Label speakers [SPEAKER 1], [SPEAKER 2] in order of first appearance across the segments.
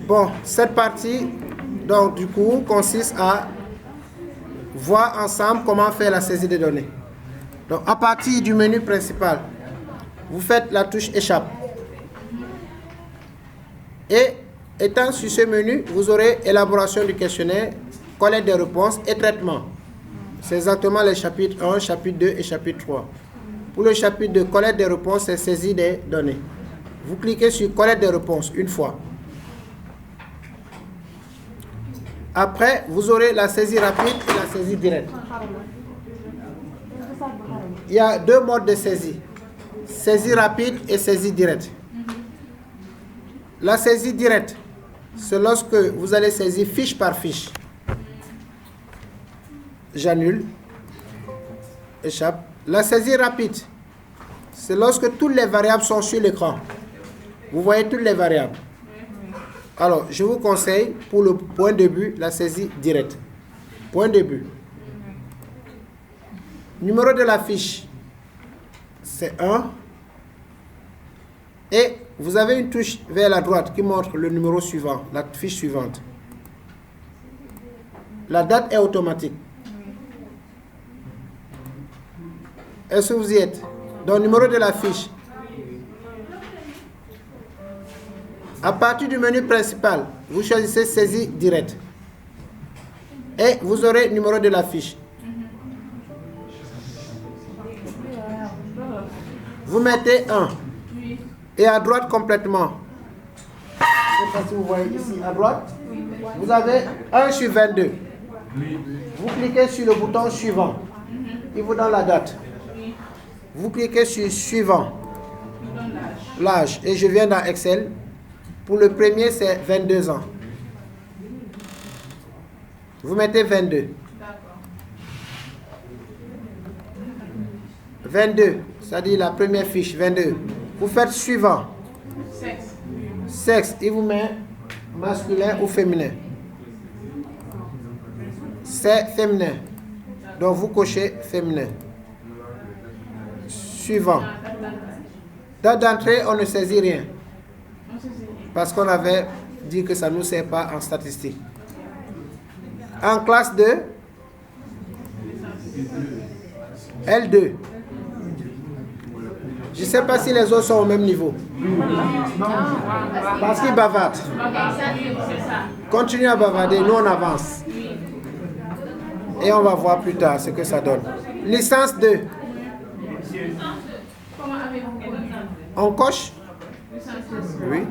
[SPEAKER 1] Bon, cette partie, donc, du coup, consiste à voir ensemble comment faire la saisie des données. Donc, à partir du menu principal, vous faites la touche échappe. Et étant sur ce menu, vous aurez élaboration du questionnaire, collecte des réponses et traitement. C'est exactement les chapitres 1, chapitre 2 et chapitre 3. Pour le chapitre de collecte des réponses, c'est saisie des données. Vous cliquez sur collecte des réponses une fois. Après, vous aurez la saisie rapide et la saisie directe. Il y a deux modes de saisie. Saisie rapide et saisie directe. La saisie directe, c'est lorsque vous allez saisir fiche par fiche. J'annule. Échappe. La saisie rapide, c'est lorsque toutes les variables sont sur l'écran. Vous voyez toutes les variables. Alors, je vous conseille, pour le point de début, la saisie directe. Point de début. Numéro de la fiche, c'est 1. Et vous avez une touche vers la droite qui montre le numéro suivant, la fiche suivante. La date est automatique. Est-ce que vous y êtes? Donc, numéro de la fiche. À partir du menu principal, vous choisissez saisie directe. Et vous aurez numéro de la fiche. Vous mettez 1. Et à droite complètement. Je ne sais pas si vous voyez ici, à droite, vous avez 1 sur 22. Vous cliquez sur le bouton suivant. Il vous donne la date. Vous cliquez sur suivant. L'âge. Et je viens dans Excel. Pour le premier, c'est 22 ans. Vous mettez 22. 22, c'est-à-dire la première fiche, 22. Vous faites suivant. Sexe, il vous met masculin ou féminin. C'est féminin. Donc vous cochez féminin. Suivant. Date d'entrée, on ne saisit rien. Parce qu'on avait dit que ça ne nous sert pas en statistique. En classe 2, L2. Je ne sais pas si les autres sont au même niveau. Parce qu'ils bavardent. Continuez à bavarder, nous on avance. Et on va voir plus tard ce que ça donne. Licence 2. On coche? Oui.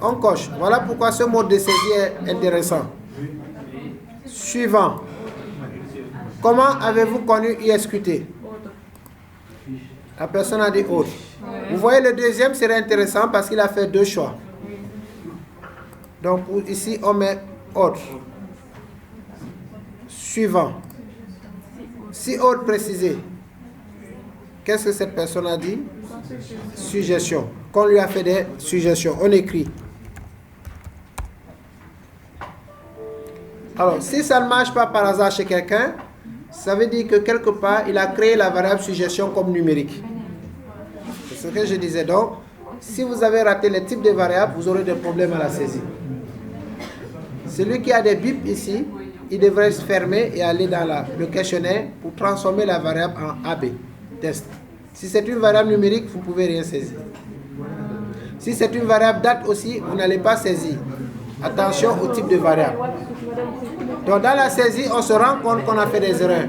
[SPEAKER 1] On coche. Voilà pourquoi ce mode de saisie est intéressant. Suivant. Comment avez-vous connu ISQT? La personne a dit autre. Vous voyez, le deuxième serait intéressant parce qu'il a fait deux choix. Donc ici, on met autre. Suivant. Si autre précisé, qu'est-ce que cette personne a dit? Suggestion. Qu'on lui a fait des suggestions. On écrit. Alors, si ça ne marche pas par hasard chez quelqu'un, ça veut dire que quelque part, il a créé la variable suggestion comme numérique. C'est ce que je disais. Donc, si vous avez raté les types de variables, vous aurez des problèmes à la saisie. Celui qui a des bips ici, il devrait se fermer et aller dans le questionnaire pour transformer la variable en AB, test. Si c'est une variable numérique, vous ne pouvez rien saisir. Si c'est une variable date aussi, vous n'allez pas saisir. Attention au type de variable. Donc dans la saisie, on se rend compte qu'on a fait des erreurs.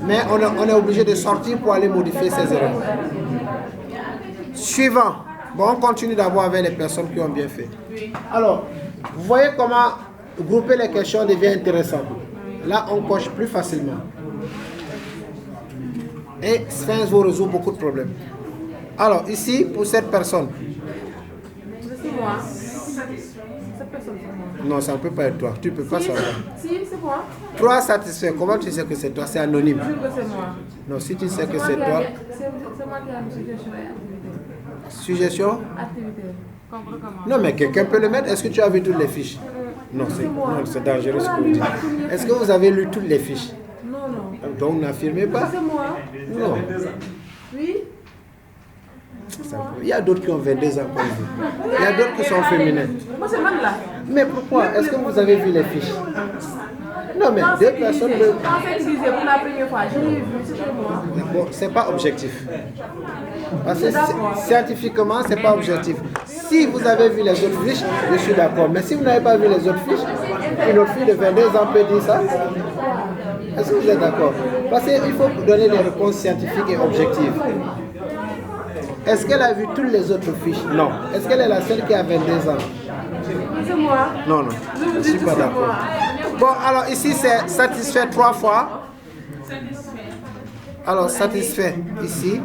[SPEAKER 1] Mais on est obligé de sortir pour aller modifier ces erreurs. Suivant. Bon, on continue d'abord avec les personnes qui ont bien fait. Alors, vous voyez comment grouper les questions devient intéressant. Là, on coche plus facilement. Et Sphinx vous résout beaucoup de problèmes. Alors, ici, pour cette personne.
[SPEAKER 2] C'est moi. Cette personne, c'est moi.
[SPEAKER 1] Non, ça ne peut pas être toi. Tu ne peux pas savoir.
[SPEAKER 2] Si, c'est moi.
[SPEAKER 1] 3 satisfaits. Comment tu sais que c'est toi? C'est anonyme.
[SPEAKER 2] Je sais que c'est moi.
[SPEAKER 1] Non, si tu sais que c'est toi.
[SPEAKER 2] C'est moi qui ai une suggestion et activité.
[SPEAKER 1] Suggestion?
[SPEAKER 2] Activité. Comprends comment?
[SPEAKER 1] Non, mais quelqu'un peut le mettre. Est-ce que tu as vu toutes les fiches? Non, c'est dangereux ce que vous dites. Est-ce que vous avez lu toutes les fiches?
[SPEAKER 2] Non, non.
[SPEAKER 1] Donc, n'affirmez pas.
[SPEAKER 2] C'est moi.
[SPEAKER 1] Non.
[SPEAKER 2] Oui.
[SPEAKER 1] Il y a d'autres qui ont 22 ans comme vous. Il y a d'autres qui sont féminins.
[SPEAKER 2] Moi, c'est même là.
[SPEAKER 1] Mais pourquoi? Est-ce que vous avez vu les fiches? Non, mais deux personnes peuvent...
[SPEAKER 2] En fait, il disait pour la première fois, je l'ai vu, c'était moi.
[SPEAKER 1] Bon, c'est pas objectif. Parce que scientifiquement, c'est pas objectif. Si vous avez vu les autres fiches, je suis d'accord. Mais si vous n'avez pas vu les autres fiches, une autre fille de 22 ans peut dire ça. Est-ce que vous êtes d'accord? Parce qu'il faut donner des réponses scientifiques et objectives. Est-ce qu'elle a vu toutes les autres fiches? Non. Est-ce qu'elle est la seule qui a 22 ans?
[SPEAKER 2] C'est moi.
[SPEAKER 1] Non, non. Je ne suis pas d'accord. Bon, alors ici, c'est satisfait 3 fois. Alors, satisfait ici.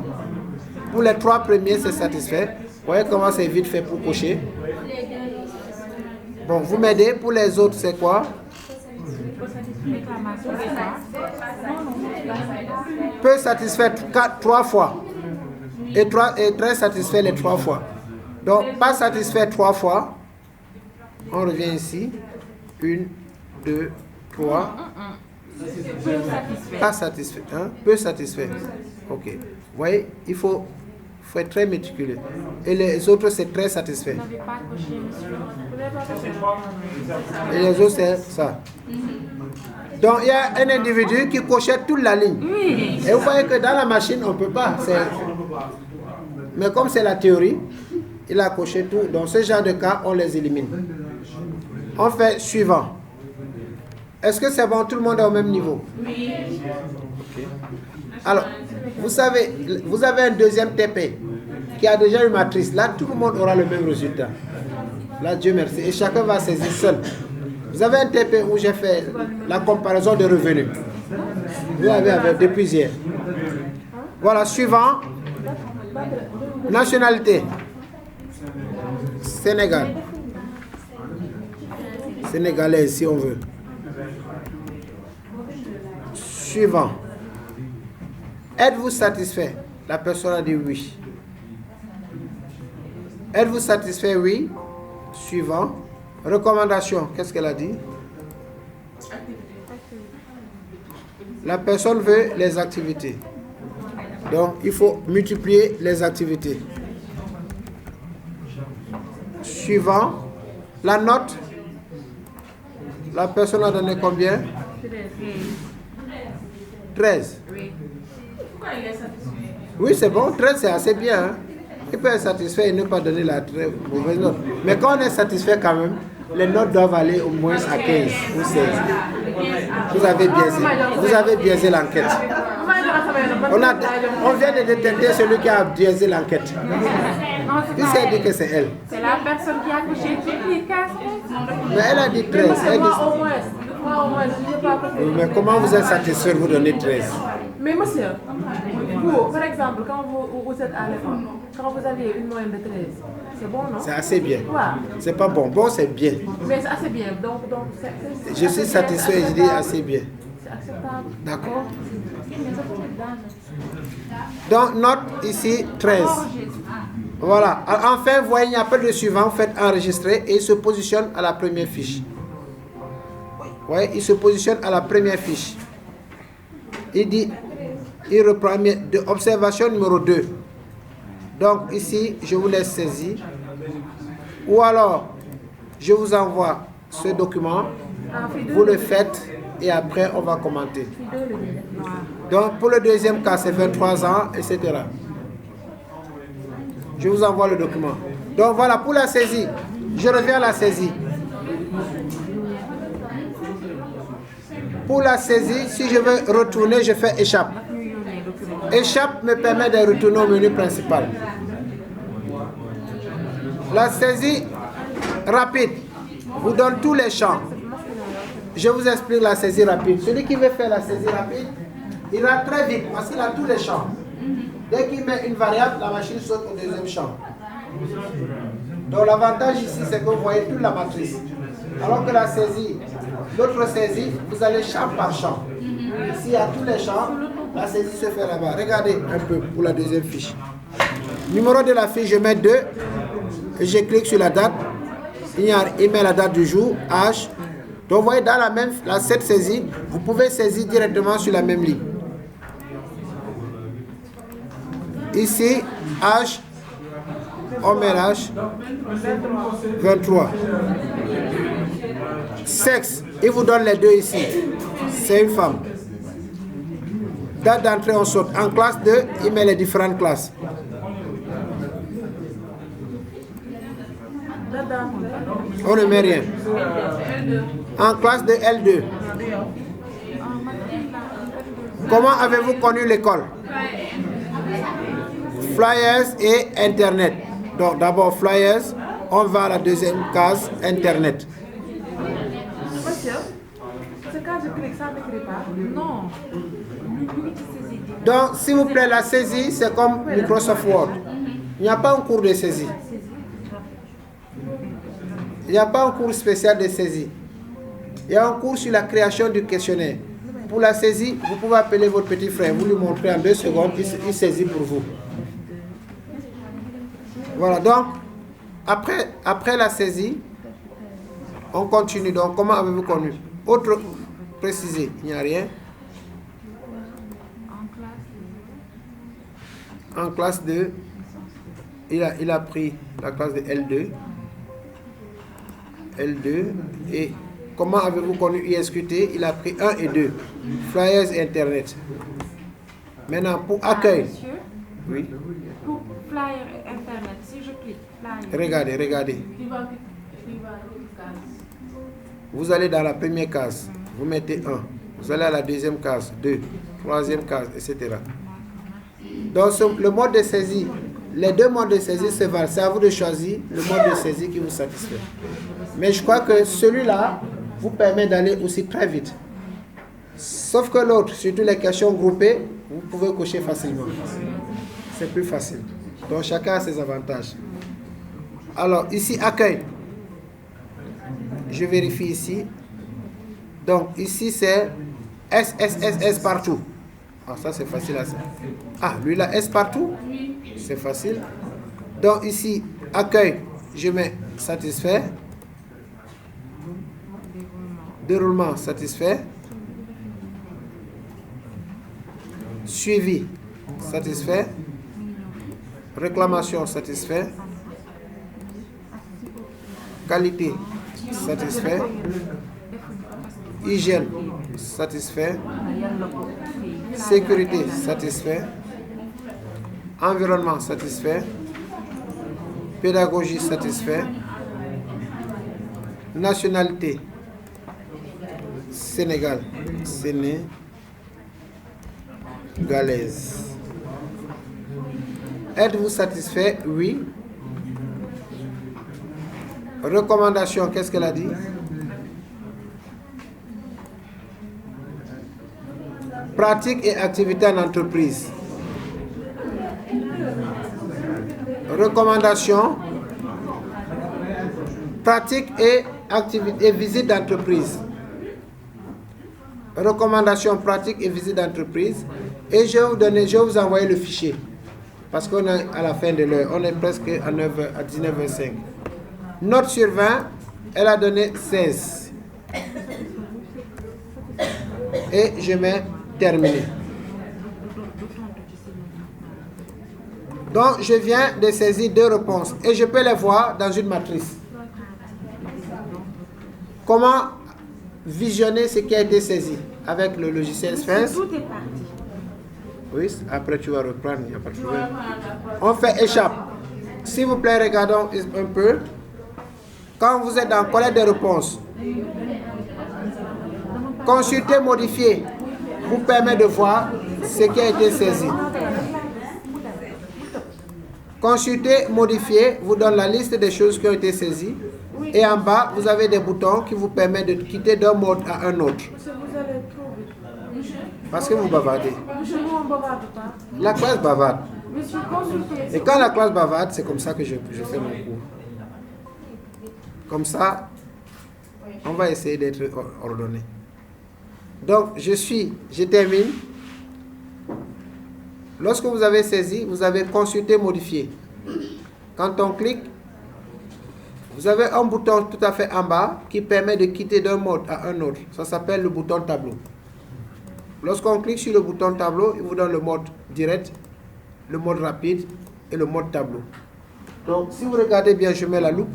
[SPEAKER 1] Pour les 3 premiers, c'est satisfait. Vous voyez comment c'est vite fait pour cocher. Bon, vous m'aidez. Pour les autres, c'est quoi? Peu satisfait 3 fois. Et très satisfait les 3 fois. Donc, pas satisfait 3 fois. On revient ici. 1, 2, 3. Pas satisfait. Hein? Peu satisfait. Ok. Vous voyez, il faut être très méticuleux. Et les autres, c'est très satisfait. Et les autres, c'est ça. Donc, il y a un individu qui cochait toute la ligne. Et vous voyez que dans la machine, on ne peut pas. Mais comme c'est la théorie, il a coché tout. Dans ce genre de cas, on les élimine. On fait suivant. Est-ce que c'est bon? Tout le monde est au même niveau? Oui. Okay. Alors, vous savez, vous avez un deuxième TP qui a déjà une matrice. Là, tout le monde aura le même résultat. Là, Dieu merci. Et chacun va saisir seul. Vous avez un TP où j'ai fait la comparaison de revenus. Vous avez depuis hier. Voilà, suivant. Nationalité. Sénégal. Sénégalais, si on veut. Suivant. Êtes-vous satisfait? La personne a dit oui. Êtes-vous satisfait? Oui. Suivant. Recommandation. Qu'est-ce qu'elle a dit? La personne veut les activités. Donc, il faut multiplier les activités. Suivant. La note. La personne a donné combien? 13. Oui, c'est bon. 13, c'est assez bien. Hein? Il peut être satisfait et ne pas donner la très mauvaise note. Mais quand on est satisfait quand même, les notes doivent aller au moins à 15 ou 16. Vous avez biaisé. Vous avez biaisé l'enquête. On vient de détecter celui qui a biaisé l'enquête. Qui s'est dit que c'est elle?
[SPEAKER 2] C'est la personne qui a couché toutes les cases.
[SPEAKER 1] Mais elle a dit 13. Mais comment vous êtes satisfait de vous donner 13?
[SPEAKER 2] Mais monsieur, vous, par exemple, quand vous êtes à l'école, quand vous avez une moyenne de 13, c'est bon, non?
[SPEAKER 1] C'est assez bien.
[SPEAKER 2] Ouais.
[SPEAKER 1] C'est pas bon. Bon, c'est bien.
[SPEAKER 2] Mais c'est assez bien. Donc
[SPEAKER 1] je suis satisfait, je dis assez bien.
[SPEAKER 2] C'est acceptable.
[SPEAKER 1] D'accord. Donc, note ici 13. Voilà. Enfin, vous voyez, il n'y a pas de suivant. Faites enregistrer et il se positionne à la première fiche. Ouais, il se positionne à la première fiche. Il dit, il reprend observation numéro 2. Donc ici, je vous laisse saisir. Ou alors, je vous envoie ce document. Vous le faites et après, on va commenter. Donc pour le deuxième cas, c'est 23 ans, etc. Je vous envoie le document. Donc voilà, pour la saisie. Je reviens à la saisie. Pour la saisie, si je veux retourner, je fais échappe. Échappe me permet de retourner au menu principal. La saisie rapide vous donne tous les champs. Je vous explique la saisie rapide. Celui qui veut faire la saisie rapide, il va très vite parce qu'il a tous les champs. Dès qu'il met une variable, la machine saute au deuxième champ. Donc l'avantage ici, c'est que vous voyez toute la matrice. Alors que la saisie, l'autre saisie, vous allez champ par champ. Ici, il y a tous les champs, la saisie se fait là-bas. Regardez un peu pour la deuxième fiche. Numéro de la fiche, je mets 2 et je clique sur la date. Il met la date du jour, H. Donc vous voyez, dans cette saisie, vous pouvez saisir directement sur la même ligne. Ici, H, Homme et âge 23. Sexe, il vous donne les deux ici. C'est une femme. Date d'entrée, on saute. En classe 2, il met les différentes classes. On ne met rien. En classe de L2. Comment avez-vous connu l'école? Flyers et Internet. Donc d'abord Flyers, on va à la deuxième case, Internet.
[SPEAKER 2] C'est quand je clique, ça ne m'écrit pas. Non.
[SPEAKER 1] Donc s'il vous plaît, la saisie, c'est comme Microsoft Word. Il n'y a pas un cours de saisie. Il n'y a pas un cours spécial de saisie. Il y a un cours sur la création du questionnaire. Pour la saisie, vous pouvez appeler votre petit frère, vous lui montrez en 2 secondes, il saisit pour vous. Voilà, donc, après la saisie, on continue. Donc, comment avez-vous connu? Autre précisé, il n'y a rien. En classe 2, il a pris la classe de L2. L2 et comment avez-vous connu ISQT? Il a pris 1 et 2, Flyers et Internet. Maintenant, pour accueil.
[SPEAKER 2] Monsieur,
[SPEAKER 1] Oui.
[SPEAKER 2] pour flyer et Internet, si je clique flyer.
[SPEAKER 1] Regardez. Vous allez dans la première case, vous mettez 1. Vous allez à la deuxième case, 2. Troisième case, etc. Donc, le mode de saisie, les deux modes de saisie se valent. C'est à vous de choisir le mode de saisie qui vous satisfait. Mais je crois que celui-là vous permet d'aller aussi très vite. Sauf que l'autre, surtout les questions groupées, vous pouvez cocher facilement. C'est plus facile. Donc chacun a ses avantages. Alors ici, accueil. Je vérifie ici. Donc ici c'est S partout. Ah, ça c'est facile à ça. Ah, lui là, S partout. C'est facile. Donc ici, accueil, je mets satisfait. Déroulement satisfait. Suivi satisfait. Réclamation satisfait. Qualité satisfait. Hygiène satisfait. Sécurité satisfait. Environnement satisfait. Pédagogie satisfait. Nationalité Sénégal, sénégalaise. Êtes-vous satisfait? Oui. Recommandation, qu'est-ce qu'elle a dit? Pratique et activité en entreprise. Recommandation, pratique et activité et visite d'entreprise. Recommandations, pratiques et visites d'entreprise. Et je vais vous envoyer le fichier. Parce qu'on est à la fin de l'heure. On est presque à 19h05. Note sur 20, elle a donné 16. Et je mets terminé. Donc, je viens de saisir 2 réponses. Et je peux les voir dans une matrice. Comment visionner ce qui a été saisi avec le logiciel Sphinx?
[SPEAKER 2] Tout est parti.
[SPEAKER 1] Oui, après tu vas reprendre, il n'y a pas de problème. On fait échappe. S'il vous plaît, regardons un peu. Quand vous êtes dans collecte de réponses, consulter, modifier vous permet de voir ce qui a été saisi. Consulter, modifier vous donne la liste des choses qui ont été saisies. Et en bas, vous avez des boutons qui vous permettent de quitter d'un mode à un autre.
[SPEAKER 2] Monsieur, vous allez trop vite.
[SPEAKER 1] Parce que vous bavardez.
[SPEAKER 2] Monsieur, nous, on ne bavarde pas.
[SPEAKER 1] La classe bavarde.
[SPEAKER 2] Monsieur, consultez.
[SPEAKER 1] Et quand la classe bavarde, c'est comme ça que je fais mon cours. Comme ça, on va essayer d'être ordonné. Donc, je termine. Lorsque vous avez saisi, vous avez consulté, modifié. Quand on clique, vous avez un bouton tout à fait en bas qui permet de quitter d'un mode à un autre. Ça s'appelle le bouton tableau. Lorsqu'on clique sur le bouton tableau, il vous donne le mode direct, le mode rapide et le mode tableau. Donc, si vous regardez bien, je mets la loupe.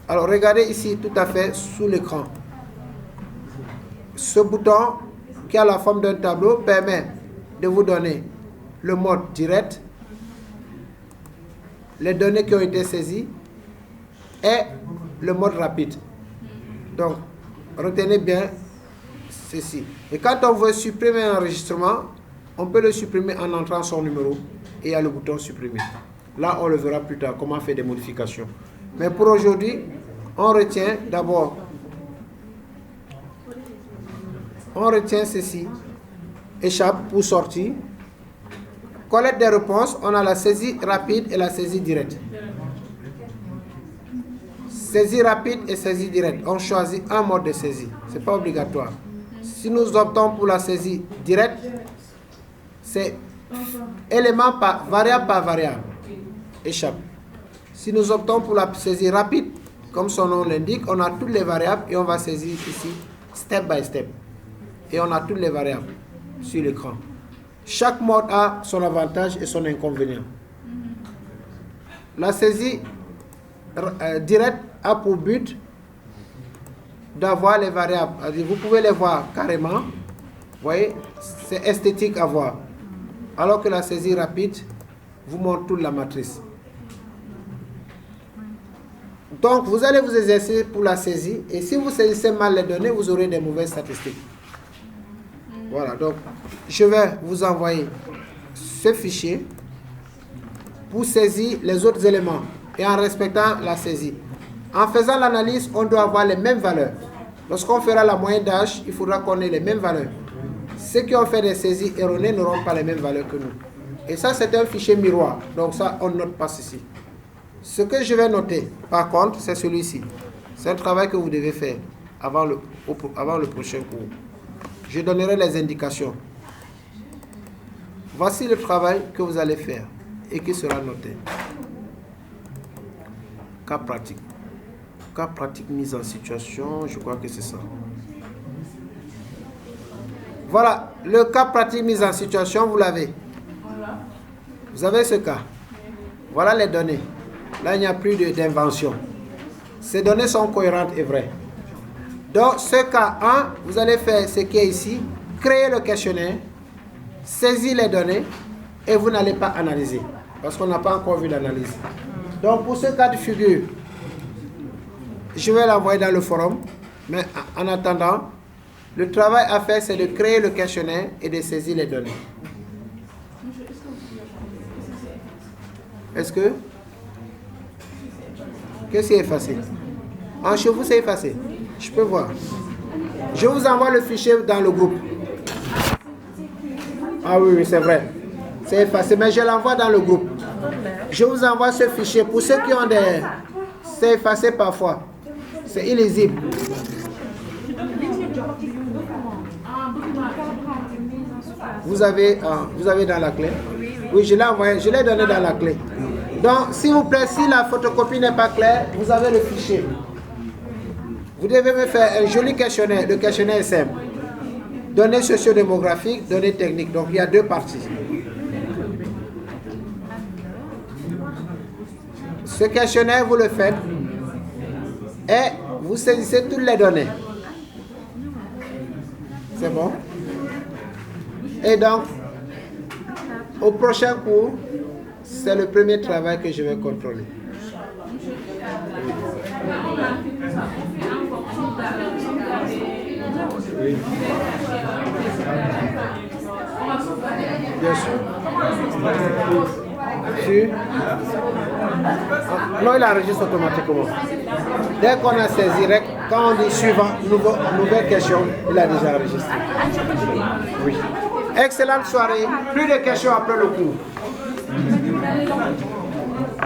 [SPEAKER 1] Alors, regardez ici, tout à fait sous l'écran. Ce bouton qui a la forme d'un tableau permet de vous donner le mode direct, les données qui ont été saisies et le mode rapide. Donc, retenez bien ceci. Et quand on veut supprimer un enregistrement, on peut le supprimer en entrant son numéro et il y a le bouton supprimer. Là, on le verra plus tard, comment faire des modifications. Mais pour aujourd'hui, on retient d'abord, on retient ceci, échappe pour sortir. Collecte des réponses, on a la saisie rapide et la saisie directe. Saisie rapide et saisie directe. On choisit un mode de saisie. Ce n'est pas obligatoire. Si nous optons pour la saisie directe, c'est élément par variable. Échappe. Si nous optons pour la saisie rapide, comme son nom l'indique, on a toutes les variables et on va saisir ici, step by step. Et on a toutes les variables sur l'écran. Chaque mode a son avantage et son inconvénient. La saisie directe a pour but d'avoir les variables. Vous pouvez les voir carrément. Vous voyez, c'est esthétique à voir. Alors que la saisie rapide vous montre toute la matrice. Donc, vous allez vous exercer pour la saisie. Et si vous saisissez mal les données, vous aurez des mauvaises statistiques. Voilà, donc, je vais vous envoyer ce fichier pour saisir les autres éléments et en respectant la saisie. En faisant l'analyse, on doit avoir les mêmes valeurs. Lorsqu'on fera la moyenne d'âge, il faudra qu'on ait les mêmes valeurs. Ceux qui ont fait des saisies erronées n'auront pas les mêmes valeurs que nous. Et ça, c'est un fichier miroir. Donc ça, on ne note pas ceci. Ce que je vais noter, par contre, c'est celui-ci. C'est un travail que vous devez faire avant le prochain cours. Je donnerai les indications. Voici le travail que vous allez faire et qui sera noté. Cas pratique. Cas pratique mise en situation, je crois que c'est ça. Voilà, le cas pratique mise en situation, vous l'avez. Vous avez ce cas. Voilà les données. Là, il n'y a plus d'invention. Ces données sont cohérentes et vraies. Donc, ce cas 1, vous allez faire ce qui est ici, créer le questionnaire, saisir les données, et vous n'allez pas analyser, parce qu'on n'a pas encore vu l'analyse. Donc, pour ce cas de figure, je vais l'envoyer dans le forum, mais en attendant, le travail à faire, c'est de créer le questionnaire et de saisir les données. Est-ce que... Qu'est-ce qui est effacé? Chez vous, c'est effacé. Je peux voir. Je vous envoie le fichier dans le groupe. Ah oui, oui, c'est vrai. C'est effacé, mais je l'envoie dans le groupe. Je vous envoie ce fichier. Pour ceux qui ont des... C'est effacé parfois. C'est illisible. Vous avez dans la clé? Oui, je l'ai envoyé. Je l'ai donné dans la clé. Donc, s'il vous plaît, si la photocopie n'est pas claire, vous avez le fichier. Vous devez me faire un joli questionnaire. Le questionnaire est simple. Données sociodémographiques, données techniques. Donc, il y a deux parties. Ce questionnaire, vous le faites et vous saisissez toutes les données. C'est bon? Et donc, au prochain cours, c'est le premier travail que je vais contrôler. Oui. Bien sûr. Non, il enregistre automatiquement. Dès qu'on a saisi, quand on dit suivant, nouvelle question, il a déjà enregistré. Oui. Excellente soirée. Plus de questions après le cours.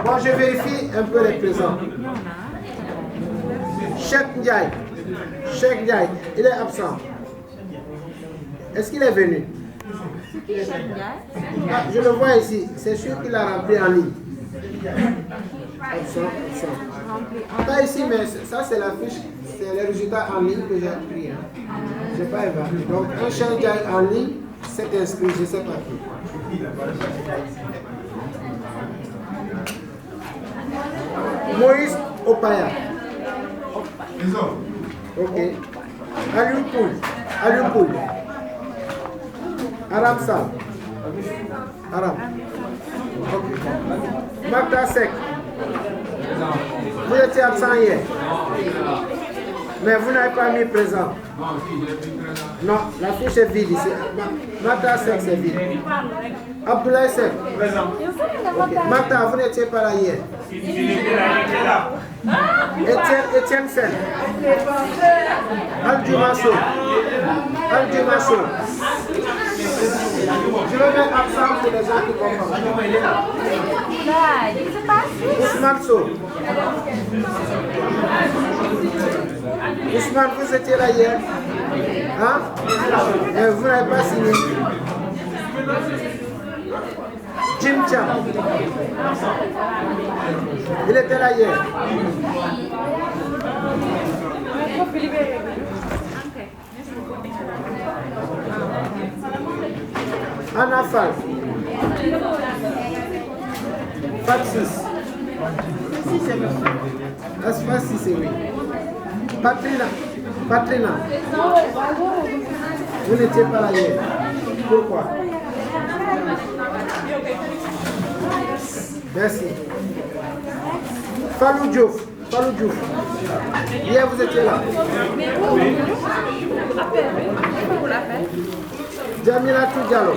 [SPEAKER 1] Bon, je vérifie un peu les présents. Cheikh Ndiaye. Cheikh Ndiaye, il est absent. Est-ce qu'il est venu? Ah, je le vois ici. C'est sûr qu'il a rempli en ligne. Absent. Pas ici, mais ça c'est la fiche. C'est les résultats en ligne que j'ai pris. Hein. Je n'ai pas évalué. Donc, un Cheikh Ndiaye en ligne s'est inscrit, je ne sais pas qui. Moïse Opaya. Ok. Alioupoul. Aram Sal. Aram. Ok. Magda Sek. Vous étiez absent hier. Mais vous n'avez pas mis présent. Non, la fiche est vide ici. Magda Sek, c'est vide. Abdoulaye Sek. Okay. Magda, vous n'étiez pas là hier. Etienne Sen. Al-Jumasso. Je vais mettre absent pour les gens qui comprennent. Ousmane So. Ousmane, vous étiez là hier. Hein? Mais vous n'avez pas signé. Jim Cham. Il était là hier. Anna Fall. Fatsis. Fatsis, c'est oui. Patrina. Vous n'étiez pas là hier. Pourquoi? Merci. Fallou Diouf. Hier, vous étiez là. Jamila Diallo.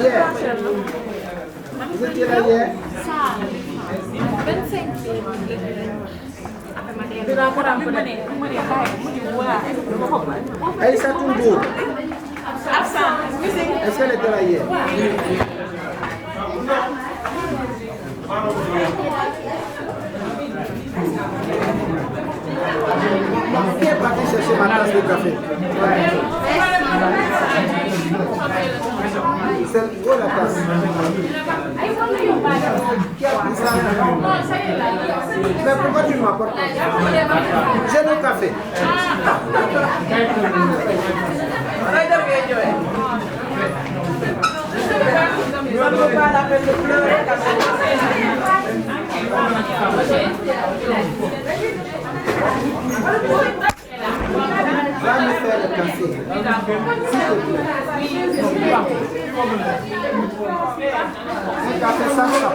[SPEAKER 1] Hier. Vous étiez là hier. Aïssa Toumbour. Est-ce qu'elle était là hier? Qui est parti chercher ma tasse de café? C'est où la tasse? Mais pourquoi tu ne m'apportes pas? J'ai le café. Ne vaut pas la peine de pleurer. Va me faire le café. Un café sans ça.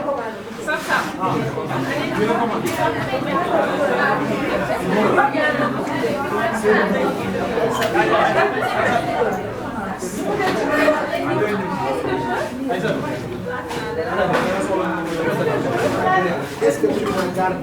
[SPEAKER 1] Qu'est-ce que tu regardes?